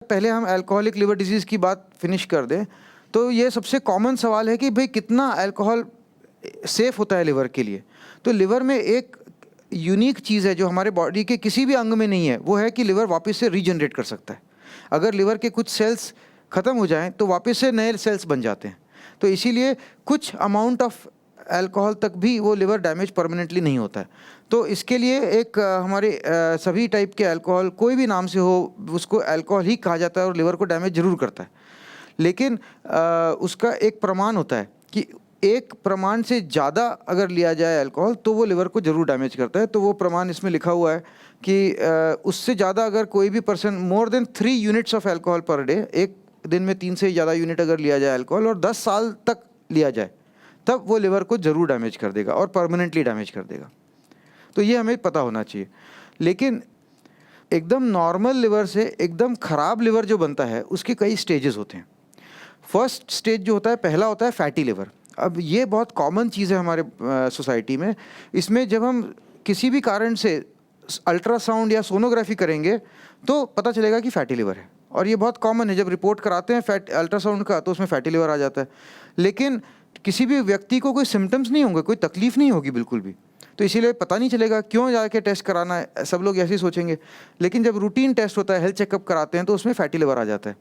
पहले हम alcoholic liver disease की बात फिनिश कर दें, तो ये सबसे कॉमन सवाल है कि भाई कितना अल्कोहल सेफ़ होता है लिवर के लिए। तो लिवर में एक यूनिक चीज़ है जो हमारे बॉडी के किसी भी अंग में नहीं है, वो है कि लिवर वापस से रीजनरेट कर सकता है। अगर लिवर के कुछ सेल्स ख़त्म हो जाएँ तो वापस से नए सेल्स बन जाते हैं। तो इसीलिए कुछ अमाउंट ऑफ अल्कोहल तक भी वो लिवर डैमेज परमानेंटली नहीं होता है। तो इसके लिए एक हमारे सभी टाइप के अल्कोहल कोई भी नाम से हो, उसको अल्कोहल ही कहा जाता है और लिवर को डैमेज ज़रूर करता है। लेकिन उसका एक प्रमाण होता है कि एक प्रमाण से ज़्यादा अगर लिया जाए अल्कोहल तो वो लिवर को ज़रूर डैमेज करता है। तो वो प्रमाण इसमें लिखा हुआ है कि उससे ज़्यादा अगर कोई भी person more than 3 units of alcohol per day, एक दिन में 3 से ज़्यादा यूनिट अगर लिया जाए अल्कोहल और 10 साल तक लिया जाए, तब वो लिवर को ज़रूर डैमेज कर देगा और परमानेंटली डैमेज कर देगा। तो ये हमें पता होना चाहिए। लेकिन एकदम नॉर्मल लिवर से एकदम ख़राब लिवर जो बनता है उसके कई स्टेजेस होते हैं। फर्स्ट स्टेज जो होता है, पहला होता है फैटी लिवर। अब ये बहुत कॉमन चीज़ है हमारे सोसाइटी में। इसमें जब हम किसी भी कारण से अल्ट्रासाउंड या सोनोग्राफी करेंगे तो पता चलेगा कि फैटी लिवर है, और ये बहुत कॉमन है। जब रिपोर्ट कराते हैं अल्ट्रासाउंड का तो उसमें फैटी लिवर आ जाता है। लेकिन किसी भी व्यक्ति को कोई सिम्टम्स नहीं होंगे, कोई तकलीफ नहीं होगी बिल्कुल भी, तो इसीलिए पता नहीं चलेगा क्यों जाके टेस्ट कराना है, सब लोग ऐसे ही सोचेंगे। लेकिन जब रूटीन टेस्ट होता है, हेल्थ चेकअप कराते हैं, तो उसमें फैटी लिवर आ जाता है।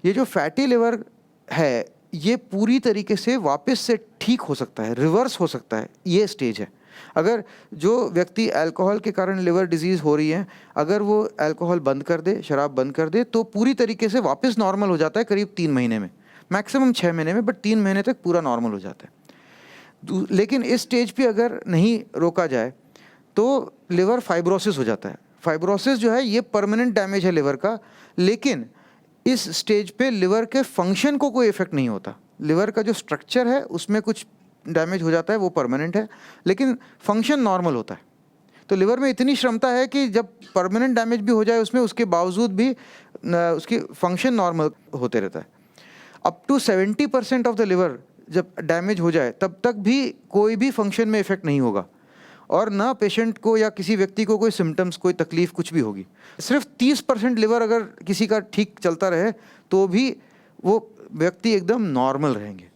ये जो फैटी लिवर है ये पूरी तरीके से वापस से ठीक हो सकता है, रिवर्स हो सकता है, ये स्टेज है। अगर जो व्यक्ति अल्कोहल के कारण लिवर डिजीज़ हो रही है, अगर वो अल्कोहल बंद कर दे, शराब बंद कर दे, तो पूरी तरीके से वापस नॉर्मल हो जाता है करीब 3 महीने में, मैक्सिमम 6 महीने में, बट 3 महीने तक पूरा नॉर्मल हो जाता है। लेकिन इस स्टेज पे अगर नहीं रोका जाए तो लिवर फाइब्रोसिस हो जाता है। फाइब्रोसिस जो है ये परमानेंट डैमेज है लिवर का, लेकिन इस स्टेज पे लिवर के फंक्शन को कोई इफेक्ट नहीं होता। लिवर का जो स्ट्रक्चर है उसमें कुछ डैमेज हो जाता है, वो परमानेंट है, लेकिन फंक्शन नॉर्मल होता है। तो लिवर में इतनी क्षमता है कि जब परमानेंट डैमेज भी हो जाए उसमें, उसके बावजूद भी उसकी फंक्शन नॉर्मल होते रहता है। Up to 70% of the liver जब डैमेज हो जाए तब तक भी कोई भी फंक्शन में इफेक्ट नहीं होगा, और ना पेशेंट को या किसी व्यक्ति को कोई सिम्टम्स, कोई तकलीफ कुछ भी होगी। सिर्फ 30% लिवर अगर किसी का ठीक चलता रहे तो भी वो व्यक्ति एकदम नॉर्मल रहेंगे।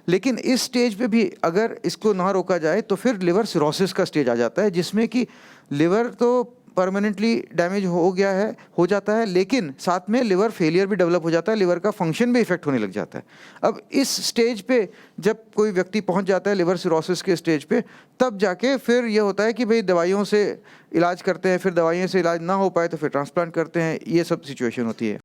लेकिन इस स्टेज पे भी अगर इसको ना रोका जाए तो फिर लिवर सिरोसिस का स्टेज आ जाता है, जिसमें कि लिवर तो परमानेंटली डैमेज हो जाता है, लेकिन साथ में लिवर फेलियर भी डेवलप हो जाता है, लिवर का फंक्शन भी इफेक्ट होने लग जाता है। अब इस स्टेज पे जब कोई व्यक्ति पहुंच जाता है लिवर सिरोसिस के स्टेज पे, तब जाके फिर ये होता है कि भाई दवाइयों से इलाज करते हैं, फिर दवाइयों से इलाज ना हो पाए तो फिर ट्रांसप्लांट करते हैं, ये सब सिचुएशन होती है।